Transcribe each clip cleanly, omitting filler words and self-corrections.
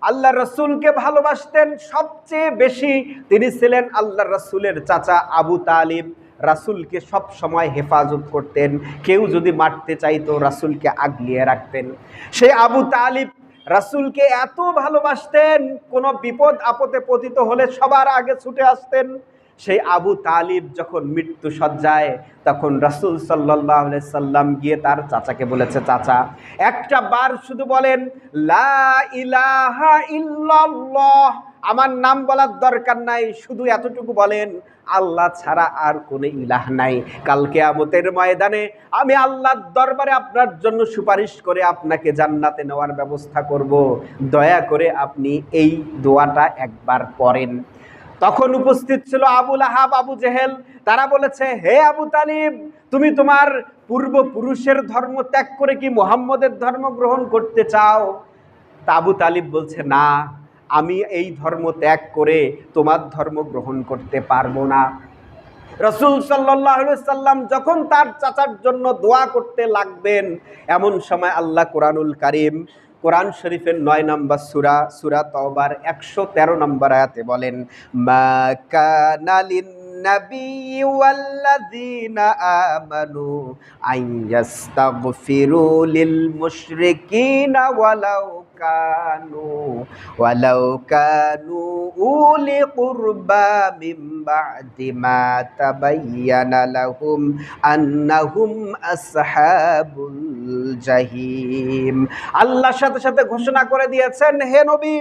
আল্লাহ রসুলকে ভালোবাসতেন সবচেয়ে বেশি তিনি ছিলেন আল্লাহ রসুলের চাচা আবু তালিব। রাসূলকে সব সময় হেফাজত করতেন, কেউ যদি মারতে চাইতো রাসূলকে আগলিয়ে রাখতেন। সেই আবু তালিব রাসূলকে এত ভালোবাসতেন, কোনো বিপদ আপদে পতিত হলে সবার আগে ছুটে আসতেন। সেই আবু তালিব যখন মৃত্যু সজ্জায়, তখন রাসূল সাল্লাল্লাহু আলাইহি সাল্লাম গিয়ে তার চাচাকে বলেছে, চাচা একটা বার শুধু বলেন লা ইলাহা ইল্লাল্লাহ, আমার নাম বলার দরকার নাই, শুধু এতটুকু বলেন আল্লাহ ছাড়া আর কোনো ইলাহ নাই। কাল কিয়ামতের ময়দানে আমি আল্লাহর দরবারে আপনার জন্য সুপারিশ করে আপনাকে জান্নাতে নেওয়ার ব্যবস্থা করব, দয়া করে আপনি এই দোয়াটা একবার পড়েন। তখন উপস্থিত ছিল আবুল আহাব, আবু জেহেল। তারা বলেছে, হে আবু তালিব, তুমি তোমার পূর্বপুরুষের ধর্ম ত্যাগ করে কি মুহাম্মদের ধর্ম গ্রহণ করতে চাও? তা আবু তালিব বলছে, না, আমি এই ধর্ম ত্যাগ করে তোমার ধর্ম গ্রহণ করতে পারবো না। রাসূল সাল্লাল্লাহু আলাইহি সাল্লাম যখন তার চাচার জন্য দোয়া করতে লাগবেন, এমন সময় আল্লাহ কোরআনুল কারীম, কোরআন শরীফের ৯ নম্বর সূরা, সূরা তাওবার ১১৩ নম্বর আয়াতে বলেন, মা কানা লিন-নাবিয়্যি ওয়াল্লাযীনা আমানু আন ইস্তাগফিরু লিল মুশরিকিনা ওয়ালাউ কানু উলি কুরবা মিন বা'দি মা তাবায়্যানা লাহুম আন্নাহুম আসহাবুল জাহিম। আল্লাহর সাথে সাথে ঘোষণা করে দিয়েছেন, হে নবী,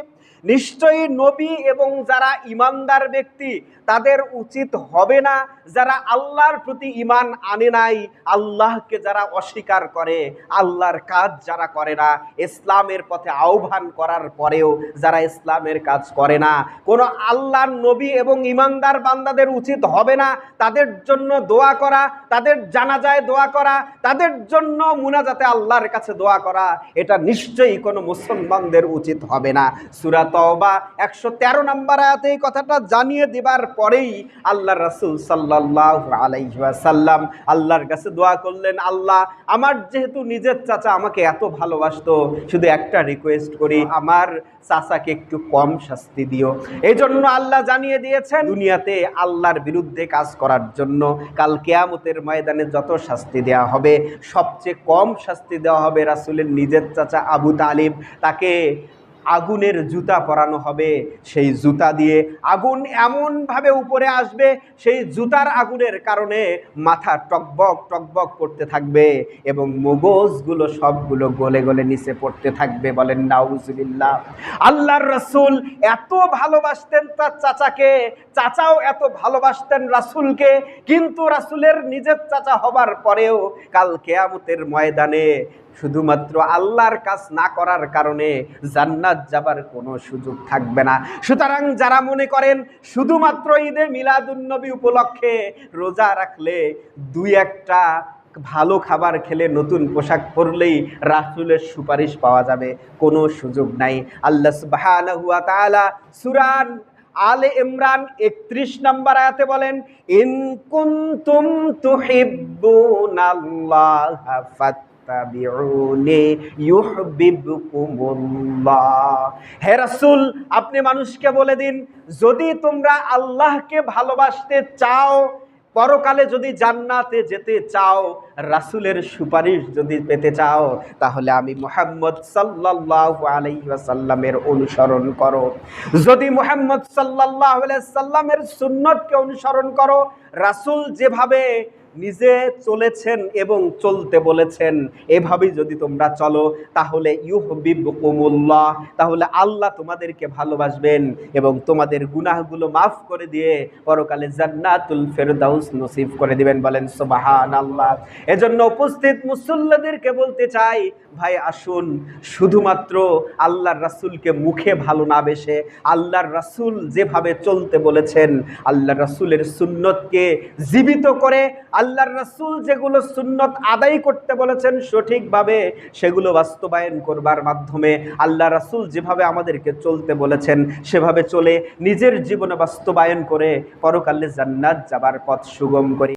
নিশ্চয়ই নবী এবং যারা ঈমানদার ব্যক্তি তাদের উচিত হবে না, যারা আল্লাহর প্রতি ঈমান আনে নাই, আল্লাহকে যারা অস্বীকার করে, আল্লাহর কাজ যারা করে না, ইসলামের পথে আহ্বান করার পরেও যারা ইসলামের কাজ করে না, কোনো আল্লাহর নবী এবং ঈমানদার বান্দাদের উচিত হবে না তাদের জন্য দোয়া করা, তাদের জানাজায় দোয়া করা, তাদের জন্য মুনাজাতে আল্লাহর কাছে দোয়া করা। এটা নিশ্চয়ই কোনো মুসলমানদের উচিত হবে না। সূরা তাওবা ১১৩ নম্বর আয়াতে এই কথাটা জানিয়ে দেবার পরেই আল্লাহ রাসূল সাল্লাল্লাহু আলাইহি ওয়াসাল্লাম আল্লাহর কাছে দোয়া করলেন, আল্লাহ, আমার যেহেতু নিজের চাচা আমাকে এত ভালোবাসতো, শুধু একটা রিকোয়েস্ট করি, আমার চাচাকে একটু কম শাস্তি দিও। এই জন্য আল্লাহ জানিয়ে দিয়েছেন, দুনিয়াতে আল্লাহর বিরুদ্ধে কাজ করার জন্য কাল কিয়ামতের ময়দানে যত শাস্তি দেওয়া হবে, সবচেয়ে কম শাস্তি দেওয়া হবে রাসূলের নিজের চাচা আবু তালিব। তাকে আগুনের জুতা পরানো হবে, সেই জুতা দিয়ে আগুন এমনভাবে উপরে আসবে, সেই জুতার আগুনের কারণে মাথা টকবক টকবক করতে থাকবে এবং মগজগুলো সবগুলো গলে গলে নিচে পড়তে থাকবে। বলেন নাউজুবিল্লাহ। আল্লাহর রাসূল এত ভালোবাসতেন তার চাচাকে, চাচাও এত ভালোবাসতেন রাসূলকে, কিন্তু রাসূলের নিজের চাচা হবার পরেও কাল কিয়ামতের ময়দানে শুধুমাত্র আল্লাহর কাজ না করার কারণে জান্নাত যাবার কোনো সুযোগ থাকবে না। সুতরাং যারা মনে করেন শুধুমাত্র ঈদে মিলাদুন্নবী উপলক্ষে রোজা রাখলে, দুই একটা ভালো খাবার খেলে, নতুন পোশাক পরলেই রাসূলের সুপারিশ পাওয়া যাবে, কোনো সুযোগ নাই। আল্লাহ সুবহানাহু ওয়া তাআলা সূরা আলে ইমরান ৩১ নম্বর আয়াতে বলেন, ইন কুনতুম তুহিব্বুনাল্লাহা ফাত্তাবিউনি ইউহিব্বুকুমুল্লাহ। হে রাসূল, আপনি মানুষকে বলে দিন, যদি তোমরা আল্লাহকে ভালোবাসতে চাও, পরকালে যদি জান্নাতে যেতে চাও, রাসূলের সুপারিশ যদি পেতে চাও, তাহলে আমি মুহাম্মদ সাল্লাল্লাহু আলাইহি ওয়াসাল্লামের অনুসরণ করো। যদি মুহাম্মদ সাল্লাল্লাহু আলাইহি ওয়াসাল্লামের সুন্নতকে অনুসরণ করো, রাসূল যেভাবে নিজে চলেছেন এবং চলতে বলেছেন, এভাবেই যদি তোমরা চলো, তাহলে ইউহিব্বুকুমুল্লাহ, তাহলে আল্লাহ তোমাদেরকে ভালোবাসবেন এবং তোমাদের গুনাহগুলো মাফ করে দিয়ে পরকালে জান্নাতুল ফেরদাউস নসিব করে দিবেন। বলেন সুবহানাল্লাহ। এজন্য উপস্থিত মুসল্লিদেরকে বলতে চাই, ভাই আসুন, শুধুমাত্র আল্লাহর রাসূলকে মুখে ভালো না বেসে, আল্লাহর রাসূল যেভাবে চলতে বলেছেন, আল্লাহর রাসূলের সুন্নতকে জীবিত করে, আল্লাহর রাসূল যেগুলো সুন্নত আদায় করতে বলেছেন সঠিকভাবে, সেগুলো বাস্তবায়ন করবার মাধ্যমে আল্লাহর রাসূল যেভাবে আমাদেরকে চলতে বলেছেন সেভাবে চলে নিজের জীবনে বাস্তবায়ন করে পরকালে জান্নাত যাবার পথ সুগম করি।